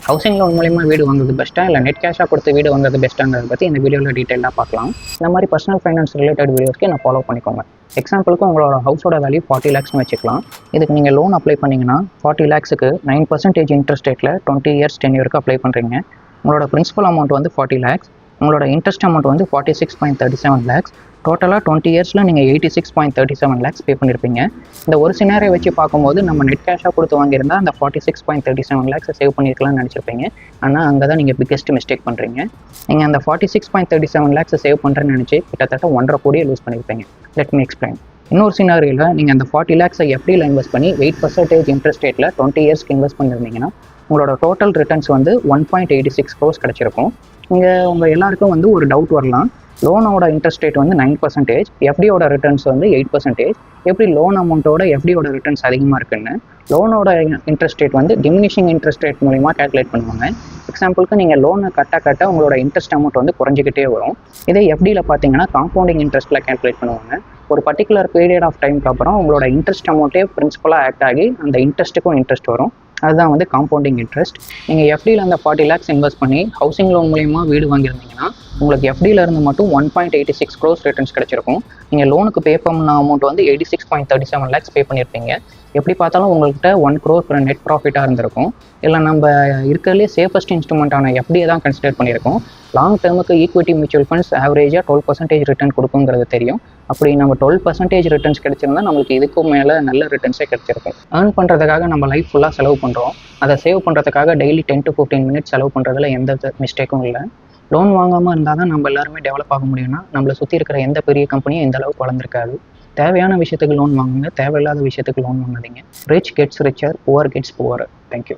Housing loan மூலிமா வீடு வாங்குறது பெஸ்ட்டா இல்லை நெட் கேஷாக கொடுத்து வீடு வாங்குறது பெஸ்ட்டாங்கிறத பற்றி இந்த வீடியோவில் டீட்டெயிலாக பார்க்கலாம். இந்த மாதிரி பர்சனல் ஃபைனான்ஸ் ரிலேட்டட் வீடியோஸ்க்கு நான் ஃபாலோ பண்ணிக்கோங்க. எக்ஸாம்பிளுக்கு உங்களோட ஹவுஸோட வேல்யூ 40 lakhsனு வச்சுக்கலாம். இதுக்கு நீங்கள் லோன் அப்ளை பண்ணிங்கன்னா 40 lakhsக்கு 9% இன்ட்ரெஸ்ட் ரேட்டில் 20 years டென்யூருக்கு அப்ளை பண்ணுறீங்க. உங்களோட பிரின்சிபல் அமௌண்ட் வந்து 40 lakhs, உங்களோட இன்ட்ரெஸ்ட் அமௌண்ட் வந்து 46.37 lakhs. டோட்டலாக 20 yearsல நீங்கள் 86.37 lakhs பே பண்ணியிருப்பீங்க. இந்த ஒரு சினாரியை வச்சு பார்க்கும்போது நம்ம நெட் கேஷாக கொடுத்து வாங்கியிருந்தா அந்த 46.37 lakhs சேவ் பண்ணியிருக்கலாம்னு நினச்சிருப்பீங்க. ஆனால் அங்கே தான் நீங்கள் பிக்கெஸ்ட் மிஸ்டேக் பண்ணுறீங்க. நீங்கள் அந்த 46.37 lakhs சேவ் பண்ணுறேன்னு நினச்சி கிட்டத்தட்ட 1.5 கோடியை லூஸ் பண்ணியிருப்பீங்க. Let me explain. இன்னொரு சினாரியில் நீங்கள் அந்த 40 lakhs எஃப்டியில் இன்வெஸ்ட் பண்ணி 8% இன்ட்ரெஸ்ட் ரேட்டில் 20 yearsக்கு இன்வெஸ்ட் பண்ணியிருந்தீங்கன்னா உங்களோட டோட்டல் ரிட்டர்ன்ஸ் வந்து 1.86 crores கிடச்சிருக்கும். இங்கே உங்கள் எல்லாருக்கும் வந்து ஒரு டவுட் வரலாம். லோனோட இன்ட்ரெஸ்ட் ரேட் வந்து 9%, எஃப்டியோட ரிட்டர்ன்ஸ் வந்து 8%. எப்படி லோன் அமௌண்ட்டோட எஃப்டியோட ரிட்டர்ன்ஸ் அதிகமாக இருக்குன்னு லோனோட இன்ட்ரெஸ்ட் ரேட் வந்து டிமினிஷிங் இன்ட்ரெஸ்ட் ரேட் மூலிமா கேல்குலேட் பண்ணுவாங்க. எக்ஸாம்பிளுக்கு நீங்கள் லோனை கட்ட உங்களோட இன்ட்ரெஸ்ட் அமௌண்ட் வந்து குறைஞ்சிக்கிட்டே வரும். இதே எஃப்டியில் பார்த்தீங்கன்னா காம்பவுண்டிங் இன்ட்ரெஸ்ட்டில் கேல்குலேட் பண்ணுவாங்க. ஒரு பர்டிகுலர் பீரியட் ஆஃப் டைமுக்கு அப்புறம் உங்களோட இன்ட்ரெஸ்ட் அமௌண்ட்டே பிரின்சிபலாக ஆக்ட் ஆகி அந்த இன்ட்ரெஸ்ட்டுக்கும் இன்ட்ரெஸ்ட் வரும். அதுதான் வந்து காம்பவுண்டிங் இன்ட்ரெஸ்ட். நீங்கள் எஃப்டியில் அந்த 40 lakhs இன்வெஸ்ட் பண்ணி ஹவுசிங் லோன் மூலிமா வீடு வாங்கியிருந்தீங்கன்னா உங்களுக்கு எஃப்டியில் இருந்து மட்டும் 1.86 crores ரிட்டர்ன்ஸ் கிடச்சிருக்கும். நீங்கள் லோனுக்கு பே பண்ண அமௌண்ட் வந்து 86.37 lakhs பே பண்ணியிருப்பீங்க. எப்படி பார்த்தாலும் உங்கள்கிட்ட 1 crore நெட் ப்ராஃபிட்டாக இருந்திருக்கும். இல்லை நம்ம இருக்கிறதுலே சேஃபஸ்ட் இன்ஸ்ட்ருமெண்ட்டான எஃப்டியை தான் கன்சிடர் பண்ணியிருக்கோம். லாங் டேர்முக்கு ஈக்விட்டி மியூச்சுவல் ஃபண்ட்ஸ் ஆவரேஜாக 12% ரிட்டர்ன் கொடுக்குங்கிறது தெரியும். அப்படி நம்ம 12% ரிட்டர்ன்ஸ் கிடைச்சிருந்தா நம்மளுக்கு இதுக்கும் மேலே நல்ல ரிட்டர்ன்ஸே கிடைச்சிருக்கும். ஏர்ன் பண்ணுறதுக்காக நம்ம லைஃப் ஃபுல்லாக செலவு பண்ணுறோம். அதை சேவ் பண்ணுறதுக்காக டெய்லி 10 to 15 minutes செலவு பண்ணுறதுல எந்த மிஸ்டேக்கும் இல்லை. லோன் வாங்காமல் இருந்தால் தான் நம்ம எல்லாருமே டெவலப் ஆக முடியும்னா நம்மளை சுற்றி இருக்கிற எந்த பெரிய கம்பெனியும் இந்த அளவுக்கு வளர்ந்துருக்காது. தேவையான விஷயத்துக்கு லோன் வாங்குங்க, தேவையில்லாத விஷயத்துக்கு லோன் வாங்காதீங்க. Rich gets richer, poor gets poor. Thank you.